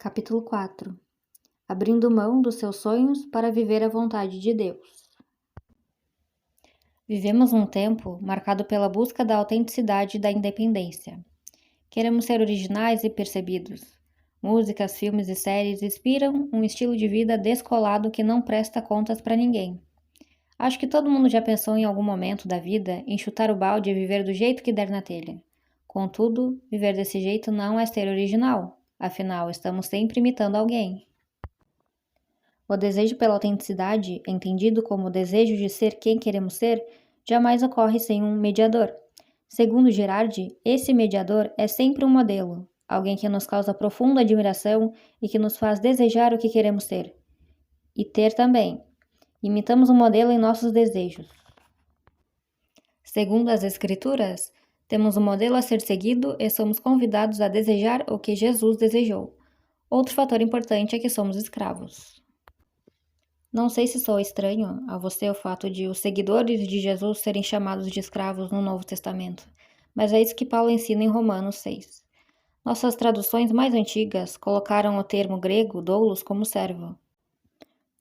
Capítulo 4. Abrindo mão dos seus sonhos para viver a vontade de Deus. Vivemos um tempo marcado pela busca da autenticidade e da independência. Queremos ser originais e percebidos. Músicas, filmes e séries inspiram um estilo de vida descolado que não presta contas para ninguém. Acho que todo mundo já pensou em algum momento da vida em chutar o balde e viver do jeito que der na telha. Contudo, viver desse jeito não é ser original. Afinal, estamos sempre imitando alguém. O desejo pela autenticidade, entendido como o desejo de ser quem queremos ser, jamais ocorre sem um mediador. Segundo Girardi, esse mediador é sempre um modelo, alguém que nos causa profunda admiração e que nos faz desejar o que queremos ser. E ter também. Imitamos um modelo em nossos desejos. Segundo as Escrituras, temos um modelo a ser seguido e somos convidados a desejar o que Jesus desejou. Outro fator importante é que somos escravos. Não sei se soa estranho a você o fato de os seguidores de Jesus serem chamados de escravos no Novo Testamento, mas é isso que Paulo ensina em Romanos 6. Nossas traduções mais antigas colocaram o termo grego doulos como servo.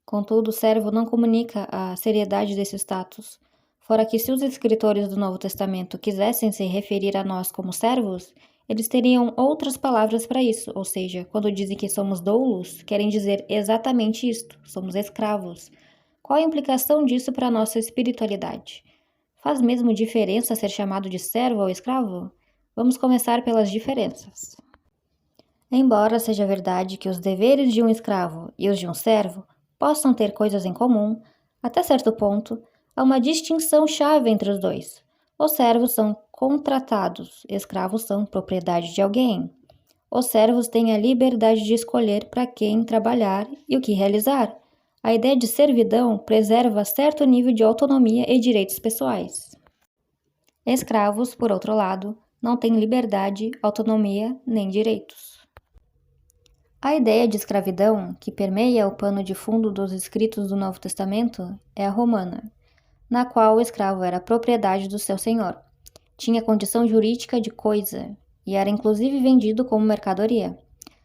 Contudo, servo não comunica a seriedade desse status. Fora que se os escritores do Novo Testamento quisessem se referir a nós como servos, eles teriam outras palavras para isso, ou seja, quando dizem que somos doulos, querem dizer exatamente isto, somos escravos. Qual a implicação disso para a nossa espiritualidade? Faz mesmo diferença ser chamado de servo ou escravo? Vamos começar pelas diferenças. Embora seja verdade que os deveres de um escravo e os de um servo possam ter coisas em comum, até certo ponto, há uma distinção chave entre os dois. Os servos são contratados, escravos são propriedade de alguém. Os servos têm a liberdade de escolher para quem trabalhar e o que realizar. A ideia de servidão preserva certo nível de autonomia e direitos pessoais. Escravos, por outro lado, não têm liberdade, autonomia nem direitos. A ideia de escravidão, que permeia o pano de fundo dos escritos do Novo Testamento, é a romana, na qual o escravo era propriedade do seu senhor. Tinha condição jurídica de coisa e era inclusive vendido como mercadoria.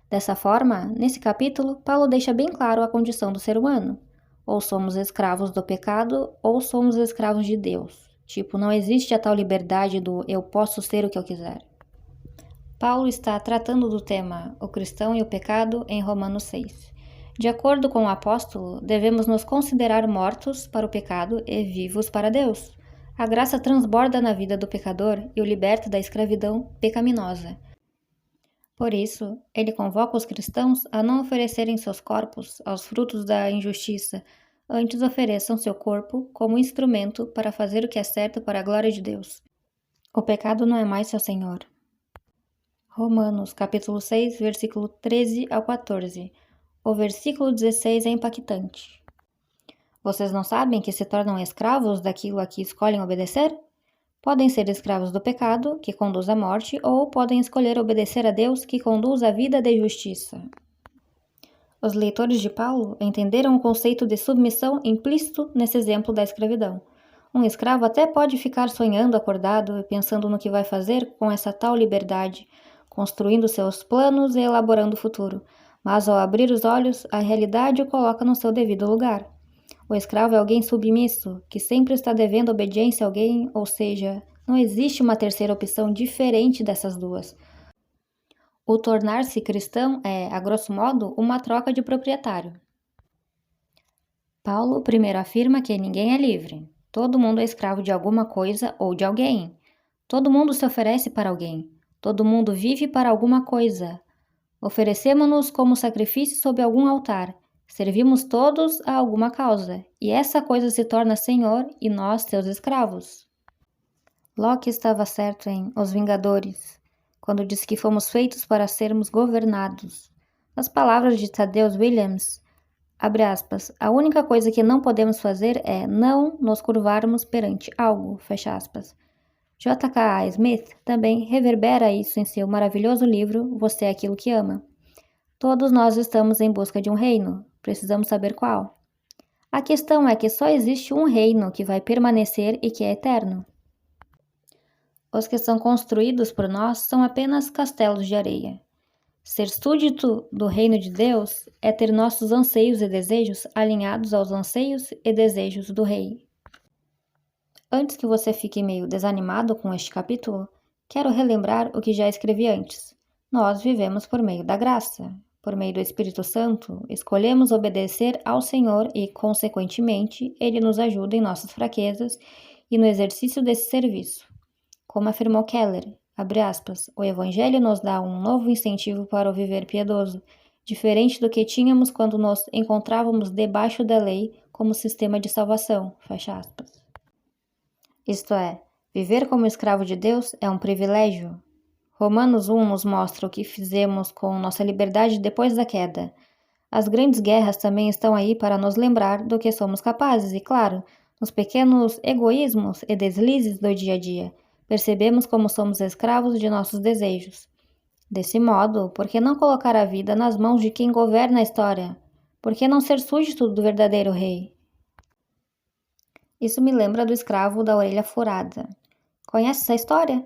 Dessa forma, nesse capítulo, Paulo deixa bem claro a condição do ser humano. Ou somos escravos do pecado ou somos escravos de Deus. Tipo, não existe a tal liberdade do eu posso ser o que eu quiser. Paulo está tratando do tema o cristão e o pecado em Romanos 6. De acordo com o apóstolo, devemos nos considerar mortos para o pecado e vivos para Deus. A graça transborda na vida do pecador e o liberta da escravidão pecaminosa. Por isso, ele convoca os cristãos a não oferecerem seus corpos aos frutos da injustiça, antes ofereçam seu corpo como instrumento para fazer o que é certo para a glória de Deus. O pecado não é mais seu senhor. Romanos, capítulo 6, versículo 13 ao 14. O versículo 16 é impactante. Vocês não sabem que se tornam escravos daquilo a que escolhem obedecer? Podem ser escravos do pecado, que conduz à morte, ou podem escolher obedecer a Deus, que conduz à vida de justiça. Os leitores de Paulo entenderam o conceito de submissão implícito nesse exemplo da escravidão. Um escravo até pode ficar sonhando acordado e pensando no que vai fazer com essa tal liberdade, construindo seus planos e elaborando o futuro, mas ao abrir os olhos, a realidade o coloca no seu devido lugar. O escravo é alguém submisso, que sempre está devendo obediência a alguém, ou seja, não existe uma terceira opção diferente dessas duas. O tornar-se cristão é, a grosso modo, uma troca de proprietário. Paulo primeiro afirma que ninguém é livre. Todo mundo é escravo de alguma coisa ou de alguém. Todo mundo se oferece para alguém. Todo mundo vive para alguma coisa. Oferecemos-nos como sacrifício sob algum altar. Servimos todos a alguma causa. E essa coisa se torna senhor e nós seus escravos. Locke estava certo em Os Vingadores, quando disse que fomos feitos para sermos governados. Nas palavras de Tadeusz Williams, abre aspas, a única coisa que não podemos fazer é não nos curvarmos perante algo, fecha aspas. J.K.A. Smith também reverbera isso em seu maravilhoso livro Você é Aquilo que Ama. Todos nós estamos em busca de um reino, precisamos saber qual. A questão é que só existe um reino que vai permanecer e que é eterno. Os que são construídos por nós são apenas castelos de areia. Ser súdito do reino de Deus é ter nossos anseios e desejos alinhados aos anseios e desejos do rei. Antes que você fique meio desanimado com este capítulo, quero relembrar o que já escrevi antes. Nós vivemos por meio da graça. Por meio do Espírito Santo, escolhemos obedecer ao Senhor e, consequentemente, Ele nos ajuda em nossas fraquezas e no exercício desse serviço. Como afirmou Keller, abre aspas, o Evangelho nos dá um novo incentivo para o viver piedoso, diferente do que tínhamos quando nos encontrávamos debaixo da lei como sistema de salvação, fecha aspas. Isto é, viver como escravo de Deus é um privilégio. Romanos 1 nos mostra o que fizemos com nossa liberdade depois da queda. As grandes guerras também estão aí para nos lembrar do que somos capazes e, claro, nos pequenos egoísmos e deslizes do dia a dia, percebemos como somos escravos de nossos desejos. Desse modo, por que não colocar a vida nas mãos de quem governa a história? Por que não ser súdito do verdadeiro rei? Isso me lembra do escravo da orelha furada. Conhece essa história?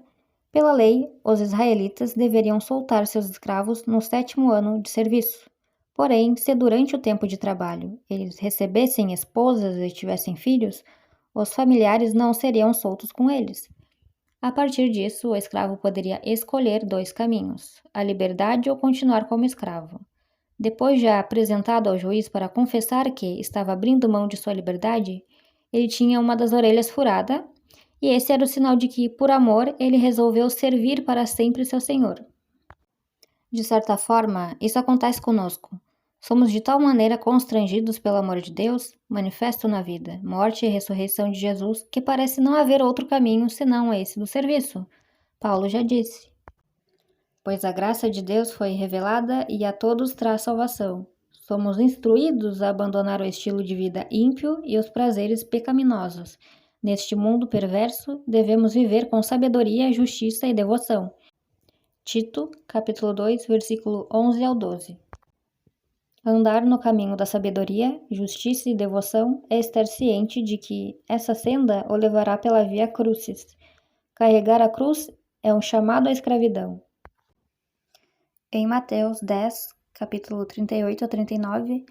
Pela lei, os israelitas deveriam soltar seus escravos no 7º ano de serviço. Porém, se durante o tempo de trabalho eles recebessem esposas e tivessem filhos, os familiares não seriam soltos com eles. A partir disso, o escravo poderia escolher 2 caminhos: a liberdade ou continuar como escravo. Depois de apresentado ao juiz para confessar que estava abrindo mão de sua liberdade, ele tinha uma das orelhas furada, e esse era o sinal de que, por amor, ele resolveu servir para sempre seu Senhor. De certa forma, isso acontece conosco. Somos de tal maneira constrangidos pelo amor de Deus, manifesto na vida, morte e ressurreição de Jesus, que parece não haver outro caminho senão esse do serviço. Paulo já disse: pois a graça de Deus foi revelada e a todos traz salvação. Somos instruídos a abandonar o estilo de vida ímpio e os prazeres pecaminosos. Neste mundo perverso, devemos viver com sabedoria, justiça e devoção. Tito, capítulo 2, versículo 11 ao 12. Andar no caminho da sabedoria, justiça e devoção é estar ciente de que essa senda o levará pela via crucis. Carregar a cruz é um chamado à escravidão. Em Mateus 10, capítulo 38 a 39,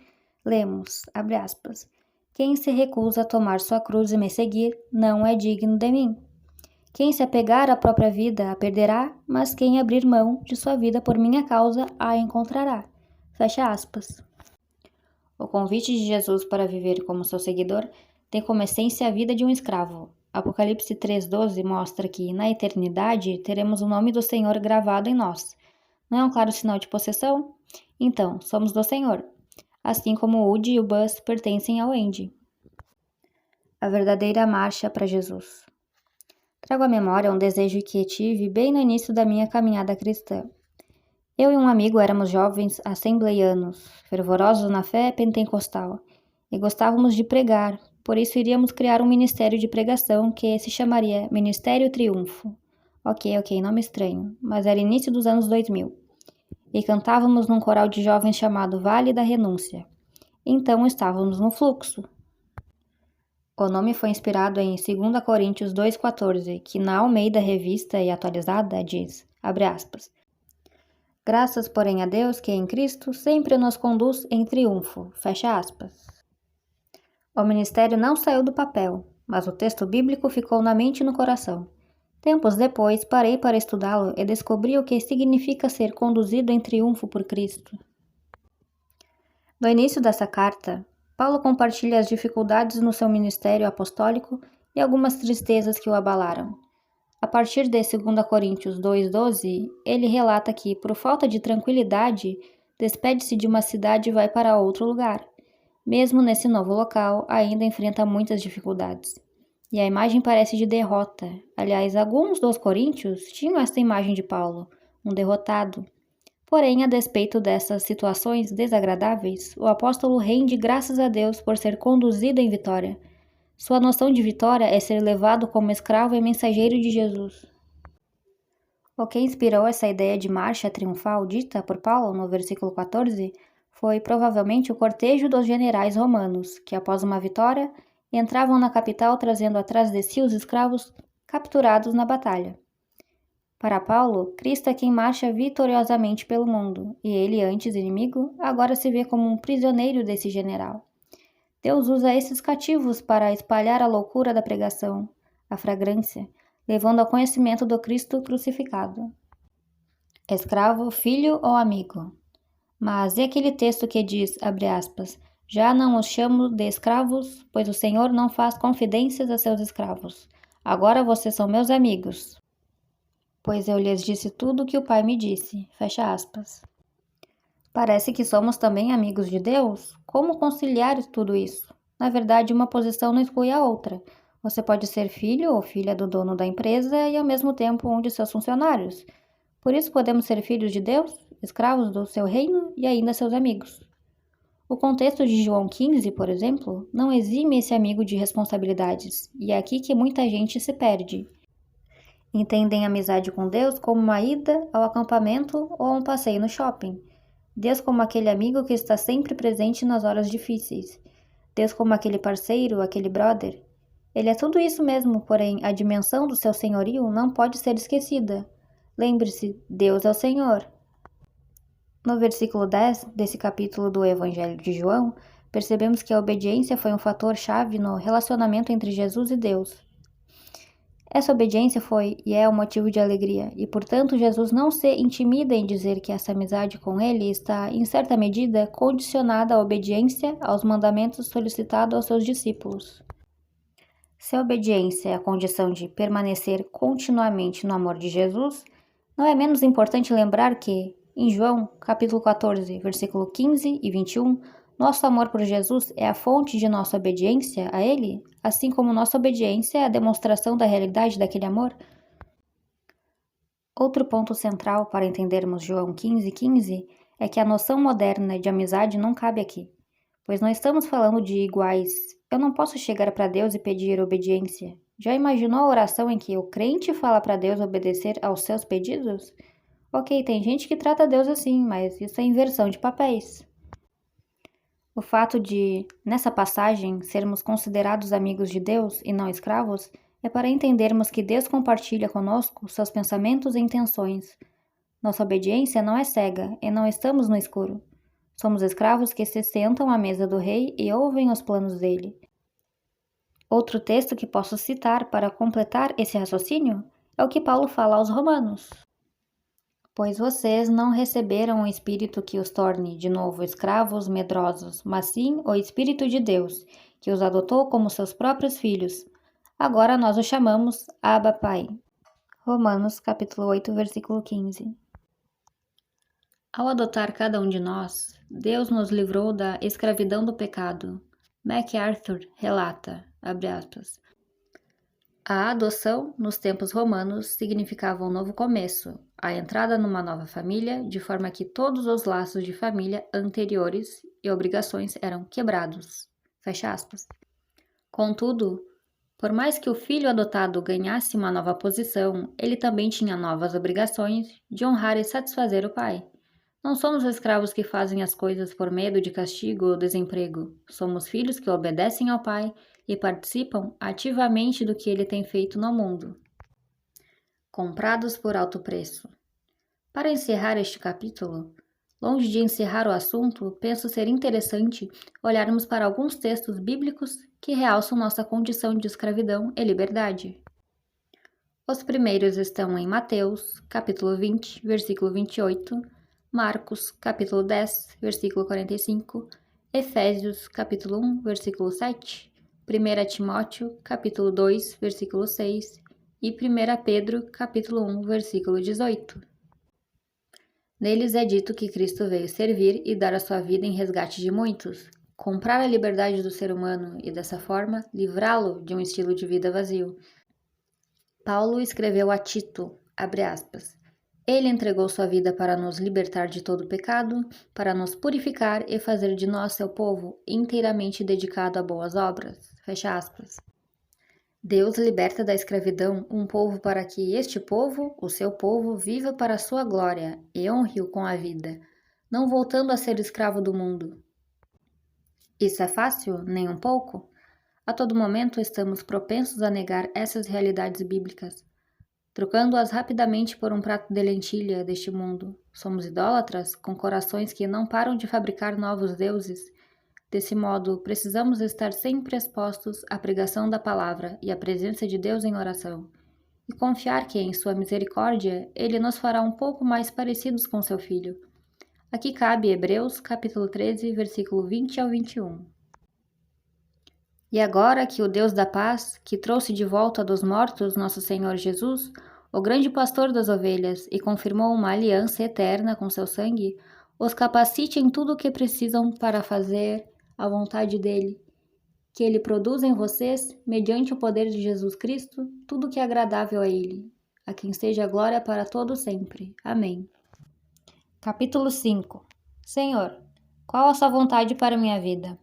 lemos, abre aspas, quem se recusa a tomar sua cruz e me seguir, não é digno de mim. Quem se apegar à própria vida a perderá, mas quem abrir mão de sua vida por minha causa a encontrará. Fecha aspas. O convite de Jesus para viver como seu seguidor tem como essência a vida de um escravo. Apocalipse 3,12 mostra que, na eternidade, teremos o nome do Senhor gravado em nós. Não é um claro sinal de possessão? Então, somos do Senhor. Assim como o Woody e o Buzz pertencem ao Andy. A verdadeira marcha para Jesus. Trago à memória um desejo que tive bem no início da minha caminhada cristã. Eu e um amigo éramos jovens assembleianos, fervorosos na fé pentecostal, e gostávamos de pregar, por isso iríamos criar um ministério de pregação que se chamaria Ministério Triunfo. Ok, nome estranho, mas era início dos anos 2000. E cantávamos num coral de jovens chamado Vale da Renúncia. Então estávamos no fluxo. O nome foi inspirado em 2 Coríntios 2,14, que na Almeida Revista e Atualizada diz, abre aspas, graças, porém, a Deus que em Cristo sempre nos conduz em triunfo, fecha aspas. O ministério não saiu do papel, mas o texto bíblico ficou na mente e no coração. Tempos depois, parei para estudá-lo e descobri o que significa ser conduzido em triunfo por Cristo. No início dessa carta, Paulo compartilha as dificuldades no seu ministério apostólico e algumas tristezas que o abalaram. A partir de 2 Coríntios 2,12, ele relata que, por falta de tranquilidade, despede-se de uma cidade e vai para outro lugar. Mesmo nesse novo local, ainda enfrenta muitas dificuldades. E a imagem parece de derrota. Aliás, alguns dos coríntios tinham esta imagem de Paulo, um derrotado. Porém, a despeito dessas situações desagradáveis, o apóstolo rende graças a Deus por ser conduzido em vitória. Sua noção de vitória é ser levado como escravo e mensageiro de Jesus. O que inspirou essa ideia de marcha triunfal dita por Paulo no versículo 14 foi provavelmente o cortejo dos generais romanos, que após uma vitória, entravam na capital trazendo atrás de si os escravos capturados na batalha. Para Paulo, Cristo é quem marcha vitoriosamente pelo mundo, e ele, antes inimigo, agora se vê como um prisioneiro desse general. Deus usa esses cativos para espalhar a loucura da pregação, a fragrância, levando ao conhecimento do Cristo crucificado. Escravo, filho ou amigo? Mas e aquele texto que diz, abre aspas, já não os chamo de escravos, pois o Senhor não faz confidências a seus escravos. Agora vocês são meus amigos, pois eu lhes disse tudo o que o Pai me disse. Fecha aspas. Parece que somos também amigos de Deus? Como conciliar tudo isso? Na verdade, uma posição não exclui a outra. Você pode ser filho ou filha do dono da empresa e ao mesmo tempo um de seus funcionários. Por isso podemos ser filhos de Deus, escravos do seu reino e ainda seus amigos. O contexto de João 15, por exemplo, não exime esse amigo de responsabilidades, e é aqui que muita gente se perde. Entendem a amizade com Deus como uma ida ao acampamento ou um passeio no shopping. Deus como aquele amigo que está sempre presente nas horas difíceis. Deus como aquele parceiro, aquele brother. Ele é tudo isso mesmo, porém a dimensão do seu senhorio não pode ser esquecida. Lembre-se, Deus é o Senhor. No versículo 10 desse capítulo do Evangelho de João, percebemos que a obediência foi um fator-chave no relacionamento entre Jesus e Deus. Essa obediência foi e é um motivo de alegria, e portanto Jesus não se intimida em dizer que essa amizade com ele está, em certa medida, condicionada à obediência aos mandamentos solicitados aos seus discípulos. Se a obediência é a condição de permanecer continuamente no amor de Jesus, não é menos importante lembrar que, em João, capítulo 14, versículo 15 e 21, nosso amor por Jesus é a fonte de nossa obediência a Ele, assim como nossa obediência é a demonstração da realidade daquele amor. Outro ponto central para entendermos João 15:15 é que a noção moderna de amizade não cabe aqui, pois não estamos falando de iguais. Eu não posso chegar para Deus e pedir obediência. Já imaginou a oração em que o crente fala para Deus obedecer aos seus pedidos? Ok, tem gente que trata Deus assim, mas isso é inversão de papéis. O fato de, nessa passagem, sermos considerados amigos de Deus e não escravos é para entendermos que Deus compartilha conosco seus pensamentos e intenções. Nossa obediência não é cega e não estamos no escuro. Somos escravos que se sentam à mesa do rei e ouvem os planos dele. Outro texto que posso citar para completar esse raciocínio é o que Paulo fala aos Romanos. Pois vocês não receberam o Espírito que os torne de novo escravos medrosos, mas sim o Espírito de Deus, que os adotou como seus próprios filhos. Agora nós o chamamos Abba Pai. Romanos capítulo 8, versículo 15. Ao adotar cada um de nós, Deus nos livrou da escravidão do pecado. MacArthur relata, abre aspas, a adoção, nos tempos romanos, significava um novo começo, a entrada numa nova família, de forma que todos os laços de família anteriores e obrigações eram quebrados. Fecha aspas. Contudo, por mais que o filho adotado ganhasse uma nova posição, ele também tinha novas obrigações de honrar e satisfazer o pai. Não somos escravos que fazem as coisas por medo de castigo ou desemprego. Somos filhos que obedecem ao pai e participam ativamente do que ele tem feito no mundo. Comprados por alto preço. Para encerrar este capítulo, longe de encerrar o assunto, penso ser interessante olharmos para alguns textos bíblicos que realçam nossa condição de escravidão e liberdade. Os primeiros estão em Mateus, capítulo 20, versículo 28, Marcos, capítulo 10, versículo 45, Efésios, capítulo 1, versículo 7, 1 Timóteo, capítulo 2, versículo 6 e 1 Pedro, capítulo 1, versículo 18. Neles é dito que Cristo veio servir e dar a sua vida em resgate de muitos, comprar a liberdade do ser humano e, dessa forma, livrá-lo de um estilo de vida vazio. Paulo escreveu a Tito, abre aspas, ele entregou sua vida para nos libertar de todo pecado, para nos purificar e fazer de nós seu povo inteiramente dedicado a boas obras. Fecha aspas. Deus liberta da escravidão um povo para que este povo, o seu povo, viva para a sua glória e honre-o com a vida, não voltando a ser escravo do mundo. Isso é fácil? Nem um pouco? A todo momento estamos propensos a negar essas realidades bíblicas. trocando-as rapidamente por um prato de lentilha deste mundo. Somos idólatras, com corações que não param de fabricar novos deuses. Desse modo, precisamos estar sempre expostos à pregação da palavra e à presença de Deus em oração, e confiar que, em sua misericórdia, Ele nos fará um pouco mais parecidos com seu Filho. Aqui cabe Hebreus, capítulo 13, versículo 20 ao 21. E agora que o Deus da paz, que trouxe de volta dos mortos nosso Senhor Jesus, o grande pastor das ovelhas, e confirmou uma aliança eterna com seu sangue, os capacite em tudo o que precisam para fazer a vontade dele, que ele produz em vocês, mediante o poder de Jesus Cristo, tudo o que é agradável a ele, a quem seja a glória para todo sempre. Amém. Capítulo 5. Senhor, qual a sua vontade para minha vida?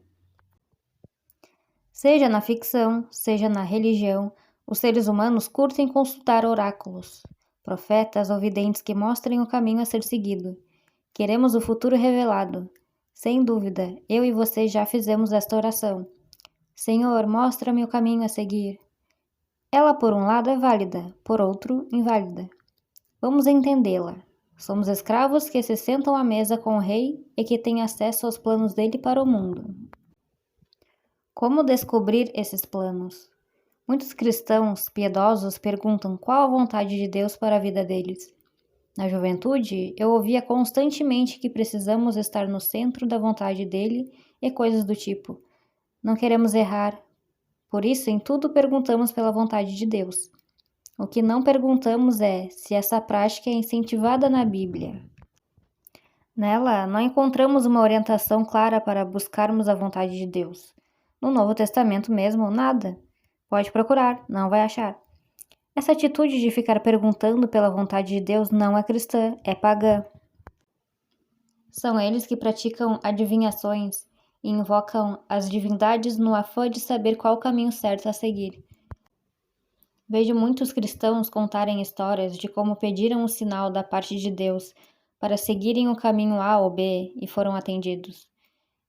Seja na ficção, seja na religião, os seres humanos curtem consultar oráculos, profetas ou videntes que mostrem o caminho a ser seguido. Queremos o futuro revelado. Sem dúvida, eu e você já fizemos esta oração. Senhor, mostra-me o caminho a seguir. Ela, por um lado, é válida, por outro, inválida. Vamos entendê-la. Somos escravos que se sentam à mesa com o rei e que têm acesso aos planos dele para o mundo. Como descobrir esses planos? Muitos cristãos piedosos perguntam qual a vontade de Deus para a vida deles. Na juventude, eu ouvia constantemente que precisamos estar no centro da vontade dele e coisas do tipo. Não queremos errar. Por isso, em tudo perguntamos pela vontade de Deus. O que não perguntamos é se essa prática é incentivada na Bíblia. Nela, não encontramos uma orientação clara para buscarmos a vontade de Deus. No Novo Testamento mesmo, nada. Pode procurar, não vai achar. Essa atitude de ficar perguntando pela vontade de Deus não é cristã, é pagã. São eles que praticam adivinhações e invocam as divindades no afã de saber qual o caminho certo a seguir. Vejo muitos cristãos contarem histórias de como pediram um sinal da parte de Deus para seguirem o caminho A ou B e foram atendidos.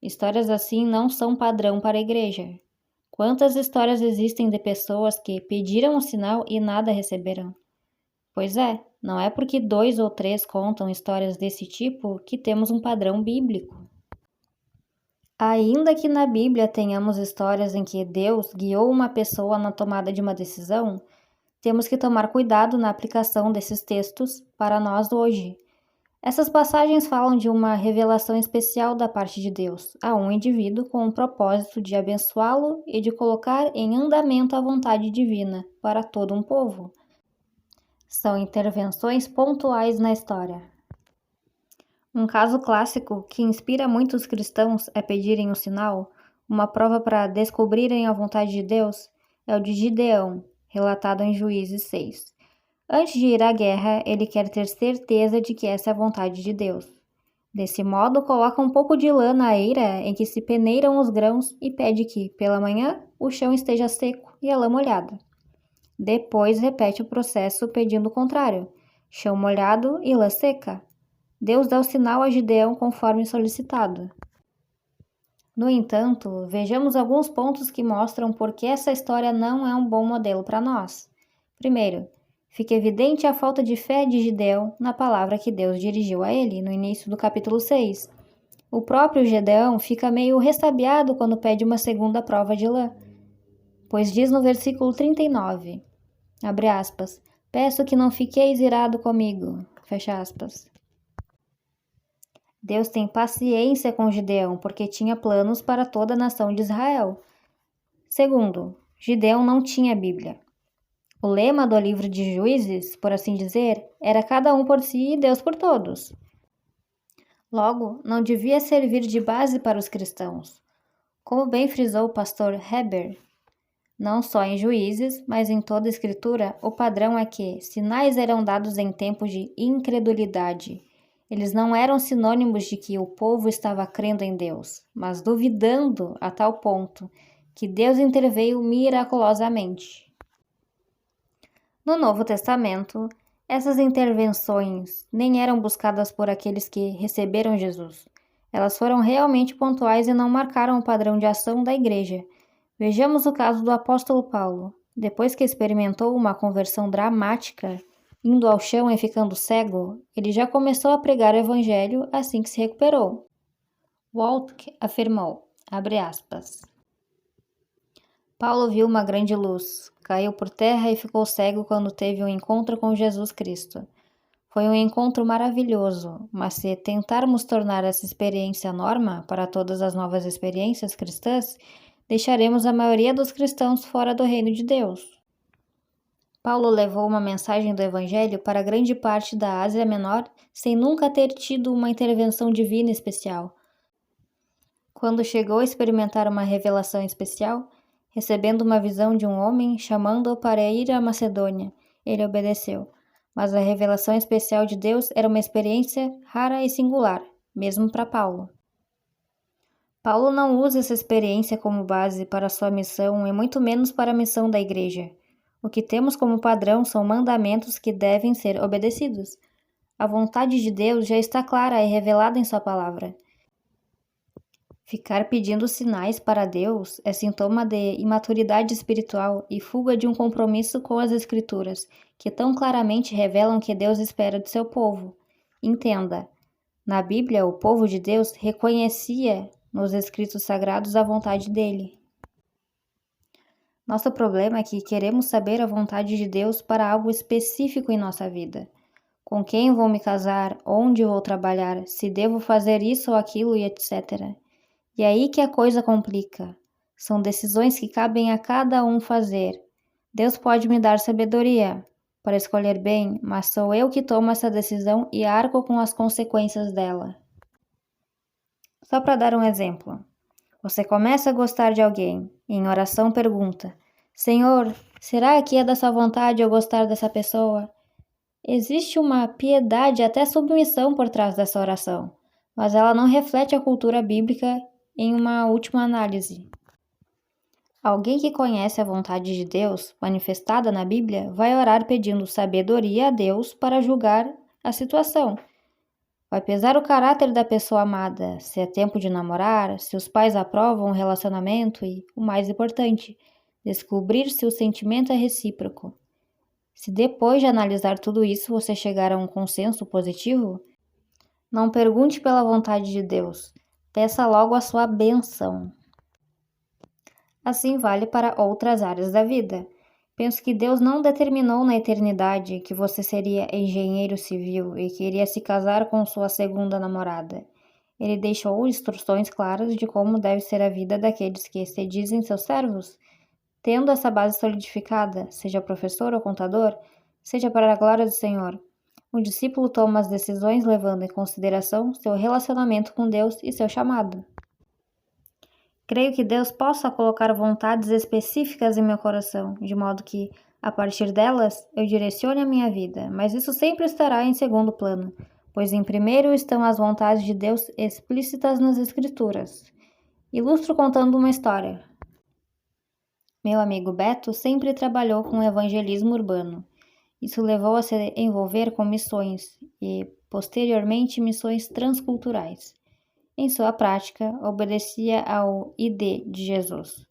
Histórias assim não são padrão para a igreja. Quantas histórias existem de pessoas que pediram um sinal e nada receberam? Pois é, não é porque 2 ou 3 contam histórias desse tipo que temos um padrão bíblico. Ainda que na Bíblia tenhamos histórias em que Deus guiou uma pessoa na tomada de uma decisão, temos que tomar cuidado na aplicação desses textos para nós hoje. Essas passagens falam de uma revelação especial da parte de Deus a um indivíduo com o propósito de abençoá-lo e de colocar em andamento a vontade divina para todo um povo. São intervenções pontuais na história. Um caso clássico que inspira muitos cristãos a pedirem um sinal, uma prova para descobrirem a vontade de Deus, é o de Gideão, relatado em Juízes 6. Antes de ir à guerra, ele quer ter certeza de que essa é a vontade de Deus. Desse modo, coloca um pouco de lã na eira em que se peneiram os grãos e pede que, pela manhã, o chão esteja seco e a lã molhada. Depois repete o processo pedindo o contrário, chão molhado e lã seca. Deus dá o sinal a Gideão conforme solicitado. No entanto, vejamos alguns pontos que mostram por que essa história não é um bom modelo para nós. Primeiro, fica evidente a falta de fé de Gideão na palavra que Deus dirigiu a ele no início do capítulo 6. O próprio Gideão fica meio ressabiado quando pede uma segunda prova de lã, pois diz no versículo 39, abre aspas, peço que não fiqueis irado comigo, fecha aspas. Deus tem paciência com Gideão, porque tinha planos para toda a nação de Israel. Segundo, Gideão não tinha Bíblia. O lema do livro de Juízes, por assim dizer, era cada um por si e Deus por todos. Logo, não devia servir de base para os cristãos. Como bem frisou o pastor Heber, não só em Juízes, mas em toda a Escritura, o padrão é que sinais eram dados em tempos de incredulidade. Eles não eram sinônimos de que o povo estava crendo em Deus, mas duvidando a tal ponto que Deus interveio miraculosamente. No Novo Testamento, essas intervenções nem eram buscadas por aqueles que receberam Jesus. Elas foram realmente pontuais e não marcaram o padrão de ação da igreja. Vejamos o caso do apóstolo Paulo. Depois que experimentou uma conversão dramática, indo ao chão e ficando cego, ele já começou a pregar o evangelho assim que se recuperou. Waltke afirmou, abre aspas, Paulo viu uma grande luz, caiu por terra e ficou cego quando teve um encontro com Jesus Cristo. Foi um encontro maravilhoso, mas se tentarmos tornar essa experiência norma para todas as novas experiências cristãs, deixaremos a maioria dos cristãos fora do reino de Deus. Paulo levou uma mensagem do Evangelho para grande parte da Ásia Menor sem nunca ter tido uma intervenção divina especial. Quando chegou a experimentar uma revelação especial, recebendo uma visão de um homem chamando-o para ir à Macedônia, ele obedeceu. Mas a revelação especial de Deus era uma experiência rara e singular, mesmo para Paulo. Paulo não usa essa experiência como base para sua missão e muito menos para a missão da igreja. O que temos como padrão são mandamentos que devem ser obedecidos. A vontade de Deus já está clara e revelada em sua palavra. Ficar pedindo sinais para Deus é sintoma de imaturidade espiritual e fuga de um compromisso com as Escrituras, que tão claramente revelam que Deus espera de seu povo. Entenda, na Bíblia, o povo de Deus reconhecia nos escritos sagrados a vontade dele. Nosso problema é que queremos saber a vontade de Deus para algo específico em nossa vida. Com quem vou me casar, onde vou trabalhar, se devo fazer isso ou aquilo e etc. E é aí que a coisa complica. São decisões que cabem a cada um fazer. Deus pode me dar sabedoria para escolher bem, mas sou eu que tomo essa decisão e arco com as consequências dela. Só para dar um exemplo. Você começa a gostar de alguém e em oração pergunta: Senhor, será que é da sua vontade eu gostar dessa pessoa? Existe uma piedade, até submissão por trás dessa oração, mas ela não reflete a cultura bíblica em uma última análise. Alguém que conhece a vontade de Deus, manifestada na Bíblia, vai orar pedindo sabedoria a Deus para julgar a situação. Vai pesar o caráter da pessoa amada, se é tempo de namorar, se os pais aprovam o relacionamento e, o mais importante, descobrir se o sentimento é recíproco. Se depois de analisar tudo isso você chegar a um consenso positivo, não pergunte pela vontade de Deus, peça logo a sua bênção. Assim vale para outras áreas da vida. Penso que Deus não determinou na eternidade que você seria engenheiro civil e que iria se casar com sua segunda namorada. Ele deixou instruções claras de como deve ser a vida daqueles que se dizem seus servos. Tendo essa base solidificada, seja professor ou contador, seja para a glória do Senhor, o discípulo toma as decisões levando em consideração seu relacionamento com Deus e seu chamado. Creio que Deus possa colocar vontades específicas em meu coração, de modo que, a partir delas, eu direcione a minha vida, mas isso sempre estará em segundo plano, pois em primeiro estão as vontades de Deus explícitas nas Escrituras. Ilustro contando uma história. Meu amigo Beto sempre trabalhou com evangelismo urbano. Isso levou a se envolver com missões e, posteriormente, missões transculturais. Em sua prática, obedecia ao ID de Jesus.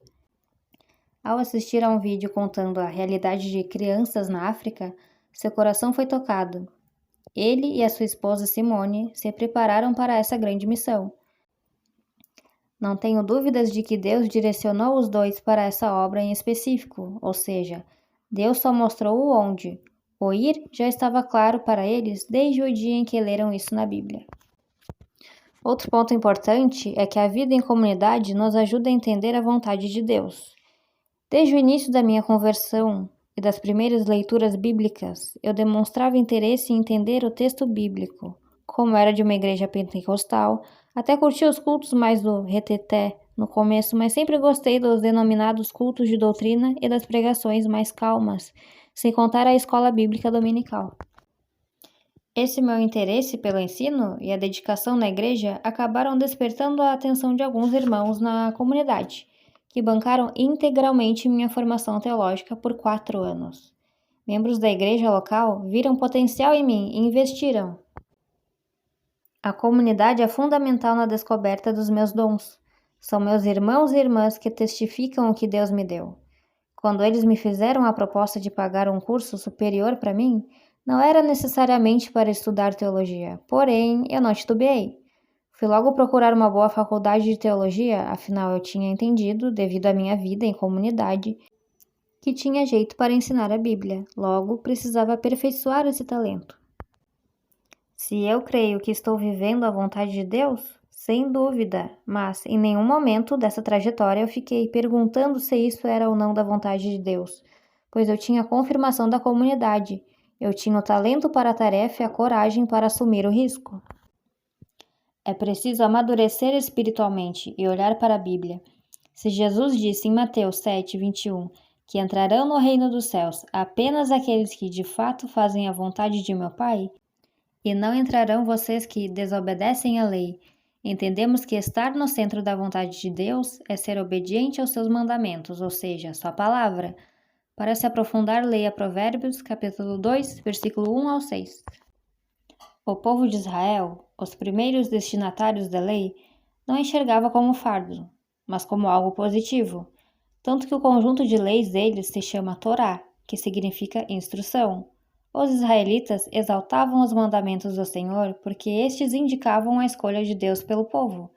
Ao assistir a um vídeo contando a realidade de crianças na África, seu coração foi tocado. Ele e a sua esposa Simone se prepararam para essa grande missão. Não tenho dúvidas de que Deus direcionou os dois para essa obra em específico, ou seja, Deus só mostrou o onde. O ir já estava claro para eles desde o dia em que leram isso na Bíblia. Outro ponto importante é que a vida em comunidade nos ajuda a entender a vontade de Deus. Desde o início da minha conversão e das primeiras leituras bíblicas, eu demonstrava interesse em entender o texto bíblico, como era de uma igreja pentecostal, até curti os cultos mais do reteté no começo, mas sempre gostei dos denominados cultos de doutrina e das pregações mais calmas, sem contar a escola bíblica dominical. Esse meu interesse pelo ensino e a dedicação na igreja acabaram despertando a atenção de alguns irmãos na comunidade, que bancaram integralmente minha formação teológica por 4 anos. Membros da igreja local viram potencial em mim e investiram. A comunidade é fundamental na descoberta dos meus dons. São meus irmãos e irmãs que testificam o que Deus me deu. Quando eles me fizeram a proposta de pagar um curso superior para mim, Não era necessariamente para estudar teologia, porém eu não titubeei. Fui logo procurar uma boa faculdade de teologia, afinal eu tinha entendido, devido à minha vida em comunidade, que tinha jeito para ensinar a Bíblia, logo precisava aperfeiçoar esse talento. Se eu creio que estou vivendo a vontade de Deus, sem dúvida, mas em nenhum momento dessa trajetória eu fiquei perguntando se isso era ou não da vontade de Deus, pois eu tinha a confirmação da comunidade, eu tinha o talento para a tarefa e a coragem para assumir o risco. É preciso amadurecer espiritualmente e olhar para a Bíblia. Se Jesus disse em Mateus 7:21 que entrarão no reino dos céus apenas aqueles que de fato fazem a vontade de meu Pai, e não entrarão vocês que desobedecem à lei, entendemos que estar no centro da vontade de Deus é ser obediente aos seus mandamentos, ou seja, sua palavra. Para se aprofundar, leia Provérbios, capítulo 2, versículo 1 ao 6. O povo de Israel, os primeiros destinatários da lei, não enxergava como fardo, mas como algo positivo, tanto que o conjunto de leis deles se chama Torá, que significa instrução. Os israelitas exaltavam os mandamentos do Senhor porque estes indicavam a escolha de Deus pelo povo.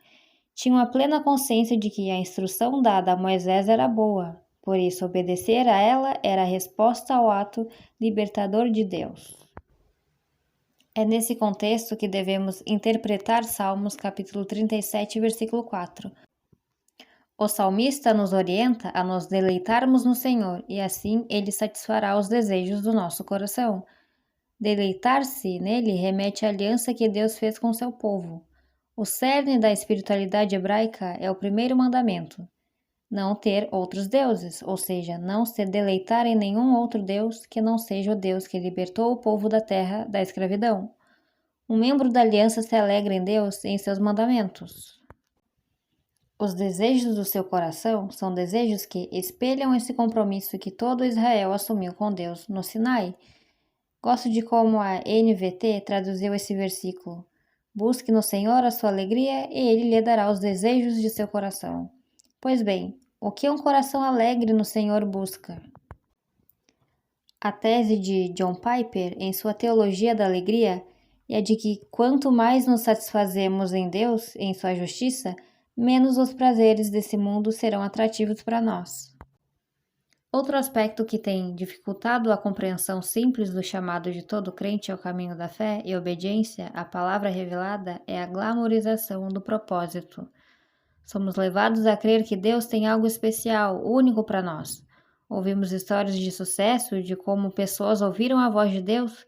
Tinham a plena consciência de que a instrução dada a Moisés era boa, por isso obedecer a ela era a resposta ao ato libertador de Deus. É nesse contexto que devemos interpretar Salmos capítulo 37, versículo 4. O salmista nos orienta a nos deleitarmos no Senhor e assim Ele satisfará os desejos do nosso coração. Deleitar-se nele remete à aliança que Deus fez com seu povo. O cerne da espiritualidade hebraica é o primeiro mandamento: não ter outros deuses, ou seja, não se deleitar em nenhum outro Deus que não seja o Deus que libertou o povo da terra da escravidão. Um membro da aliança se alegra em Deus e em seus mandamentos. Os desejos do seu coração são desejos que espelham esse compromisso que todo Israel assumiu com Deus no Sinai. Gosto de como a NVT traduziu esse versículo. Busque no Senhor a sua alegria e Ele lhe dará os desejos de seu coração. Pois bem, o que um coração alegre no Senhor busca? A tese de John Piper, em sua Teologia da Alegria, é de que quanto mais nos satisfazemos em Deus, em sua justiça, menos os prazeres desse mundo serão atrativos para nós. Outro aspecto que tem dificultado a compreensão simples do chamado de todo crente ao caminho da fé e obediência à palavra revelada é a glamorização do propósito. Somos levados a crer que Deus tem algo especial, único para nós. Ouvimos histórias de sucesso de como pessoas ouviram a voz de Deus,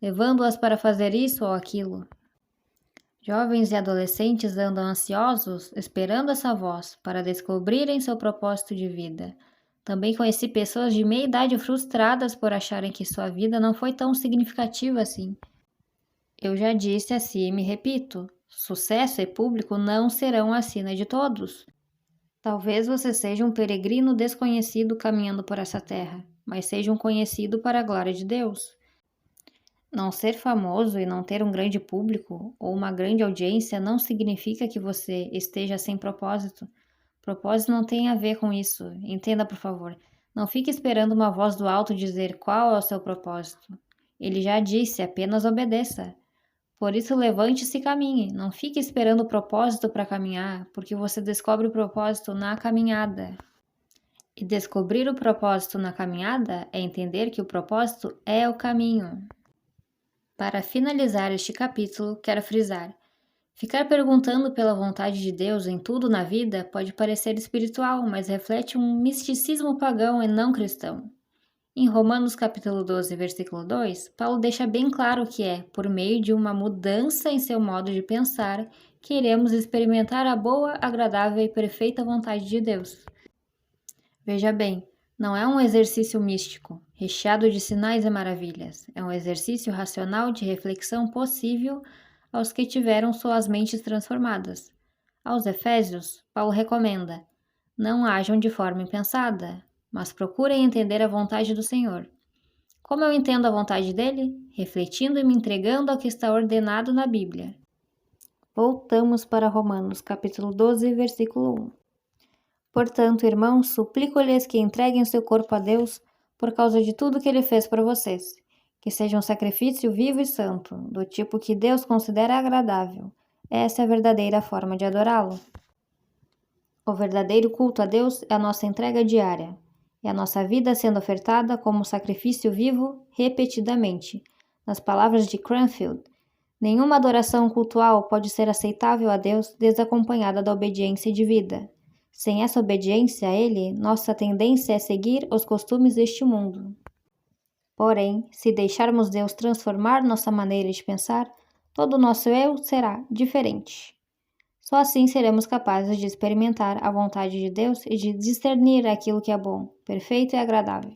levando-as para fazer isso ou aquilo. Jovens e adolescentes andam ansiosos, esperando essa voz, para descobrirem seu propósito de vida. Também conheci pessoas de meia idade frustradas por acharem que sua vida não foi tão significativa assim. Eu já disse assim e me repito, sucesso e público não serão a sina de todos. Talvez você seja um peregrino desconhecido caminhando por essa terra, mas seja um conhecido para a glória de Deus. Não ser famoso e não ter um grande público ou uma grande audiência não significa que você esteja sem propósito. Propósito não tem a ver com isso. Entenda, por favor. Não fique esperando uma voz do alto dizer qual é o seu propósito. Ele já disse, apenas obedeça. Por isso, levante-se e caminhe. Não fique esperando o propósito para caminhar, porque você descobre o propósito na caminhada. E descobrir o propósito na caminhada é entender que o propósito é o caminho. Para finalizar este capítulo, quero frisar: ficar perguntando pela vontade de Deus em tudo na vida pode parecer espiritual, mas reflete um misticismo pagão e não cristão. Em Romanos capítulo 12, versículo 2, Paulo deixa bem claro que é, por meio de uma mudança em seu modo de pensar, que iremos experimentar a boa, agradável e perfeita vontade de Deus. Veja bem, não é um exercício místico, recheado de sinais e maravilhas. É um exercício racional de reflexão possível aos que tiveram suas mentes transformadas. Aos Efésios, Paulo recomenda: não ajam de forma impensada, mas procurem entender a vontade do Senhor. Como eu entendo a vontade dele? Refletindo e me entregando ao que está ordenado na Bíblia. Voltamos para Romanos, capítulo 12, versículo 1. Portanto, irmãos, suplico-lhes que entreguem o seu corpo a Deus por causa de tudo que ele fez por vocês, que seja um sacrifício vivo e santo, do tipo que Deus considera agradável. Essa é a verdadeira forma de adorá-lo. O verdadeiro culto a Deus é a nossa entrega diária, é a nossa vida sendo ofertada como sacrifício vivo repetidamente. Nas palavras de Cranfield, nenhuma adoração cultual pode ser aceitável a Deus desacompanhada da obediência de vida. Sem essa obediência a Ele, nossa tendência é seguir os costumes deste mundo. Porém, se deixarmos Deus transformar nossa maneira de pensar, todo o nosso eu será diferente. Só assim seremos capazes de experimentar a vontade de Deus e de discernir aquilo que é bom, perfeito e agradável.